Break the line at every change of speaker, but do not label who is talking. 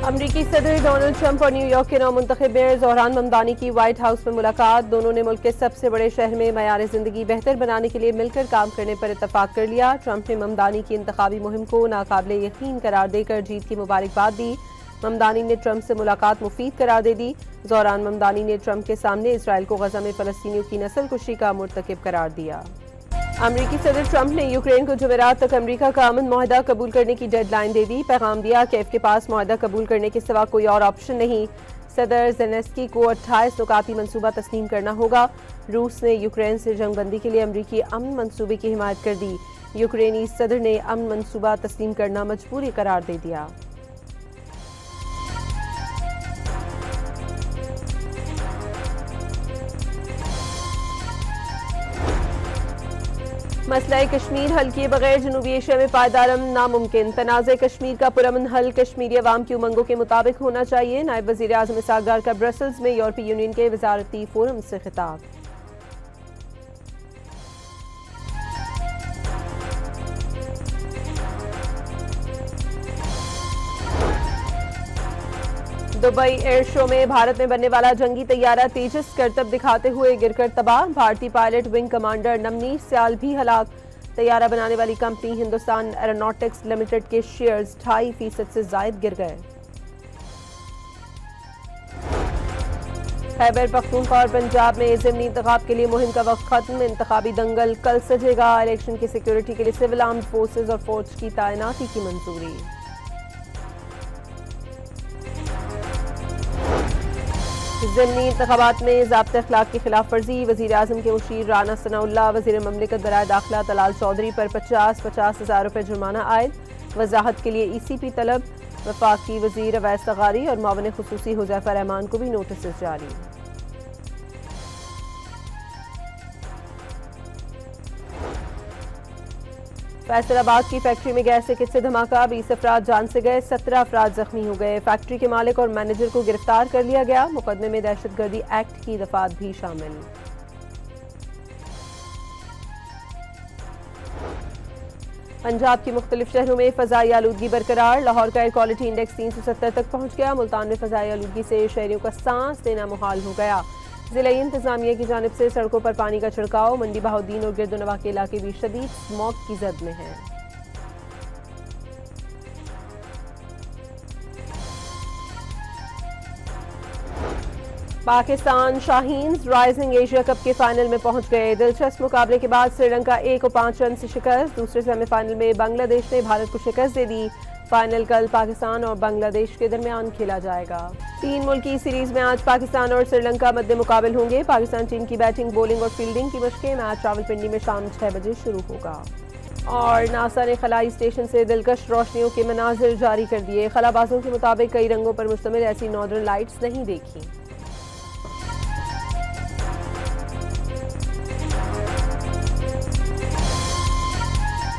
अमरीकी सदर Donald Trump और न्यूयॉर्क के नौमुंतखब मेयर ज़ोहरान ममदानी की व्हाइट हाउस में मुलाकात। दोनों ने मुल्क के सबसे बड़े शहर में मयार जिंदगी बेहतर बनाने के लिए मिलकर काम करने पर इत्तफाक कर लिया। ट्रंप ने ममदानी की इंतखाबी मुहिम को नाकाबिले यकीन करार देकर जीत की मुबारकबाद दी। ममदानी ने ट्रंप से मुलाकात मुफीद करार दे दी। ज़ोहरान ममदानी ने ट्रंप के सामने इसराइल को गजा में फ़लस्तीनियों की नस्ल कुशी का मुर्तकिब करार दिया। अमरीकी सदर ट्रंप ने यूक्रेन को जुमेरात तक अमरीका का अमन मुआहदा कबूल करने की डेडलाइन दे दी। पैगाम दिया कि के पास मुआहदा कबूल करने के सिवा कोई और ऑप्शन नहीं। सदर ज़ेलेंस्की को 28 नुकाती मनसूबा तस्लीम करना होगा। रूस ने यूक्रेन से जंगबंदी के लिए अमरीकी अमन मनसूबे की हिमायत कर दी। यूक्रेनी सदर ने अमन मनसूबा तस्लीम करना मजबूरी करार दे दिया। मसला कश्मीर हल किए बगैर जनूबी एशिया में पायदार अमन नामुमकिन। तनाज़े कश्मीर का पुरअमन हल कश्मीरी अवाम की उमंगों के मुताबिक होना चाहिए। नायब वज़ीर आज़म इसहाक डार का ब्रसल्स में यूरोपीय यूनियन के वज़ारती फोरम से खिताब। दुबई एयर शो में भारत में बनने वाला जंगी तैयारा तेजस करतब दिखाते हुए गिरकर तबाह। भारतीय पायलट विंग कमांडर नवनीत स्याल भी हलाक। तैयारा बनाने वाली कंपनी हिंदुस्तान एरोनॉटिक्स लिमिटेड के शेयर्स 2.5% से जायद गिर गए। खैबर पख्तूनख्वा और पंजाब में ज़िमनी इंतखाब के लिए मुहिम का वक्त खत्म। इंतखाबी दंगल कल सजेगा। इलेक्शन की सिक्योरिटी के लिए सिविल आर्म्ड फोर्सेज और फौज की तैनाती की मंजूरी। ज़िमनी इंतखाबात में ज़ाब्ते अखलाक की खिलाफ वर्जी। वज़ीर आज़म के मुशीर राना सनाउल्लाह, वज़ीर ममलिकत बराए दाखिला तलाल चौधरी पर 50 हज़ार रुपये जुर्माना आयद। वजाहत के लिए ECP तलब। वफाकी वज़ीर अवैस तगारी और मावन खुसूसी हुज़ैफा रहमान को भी नोटिस जारी। फैसलाबाद की फैक्ट्री में गैस से किससे धमाका। 20 अफराद जान से गए, 17 अफराद जख्मी हो गए। फैक्ट्री के मालिक और मैनेजर को गिरफ्तार कर लिया गया। मुकदमे में दहशतगर्दी एक्ट की दफात भी शामिल। पंजाब की मुख्तलिफ शहरों में फ़ज़ाई आलूदगी बरकरार। लाहौर का एयर क्वालिटी इंडेक्स 370 तक पहुंच गया। मुल्तान में फ़ज़ाई आलूदगी से शहरियों का सांस लेना मुहाल हो गया। जिला इंतजामिया की जानिब से सड़कों पर पानी का छिड़काव। मंडी बहाउद्दीन और गिरदोनवा के इलाके भी शदीद स्मॉग की जद में हैं। Pakistan Shaheen's rising Asia cup के फाइनल में पहुंच गए। दिलचस्प मुकाबले के बाद श्रीलंका 1 और 5 रन से शिकस्त। दूसरे सेमीफाइनल में बांग्लादेश ने भारत को शिकस्त दे दी। फाइनल कल पाकिस्तान और बांग्लादेश के दरमियान खेला जाएगा। 3 मुल्की सीरीज में आज पाकिस्तान और श्रीलंका मध्य मुकाबल होंगे। पाकिस्तान टीम की बैटिंग, बॉलिंग और फील्डिंग की मशकें। मैच रावलपिंडी में शाम 6 बजे शुरू होगा। और नासा ने खलाई स्टेशन से दिलकश रोशनियों के मनाजिर जारी कर दिए। खलाबाजों के मुताबिक कई रंगों पर मुश्तमिल ऐसी नॉर्दर्न लाइट्स नहीं देखी।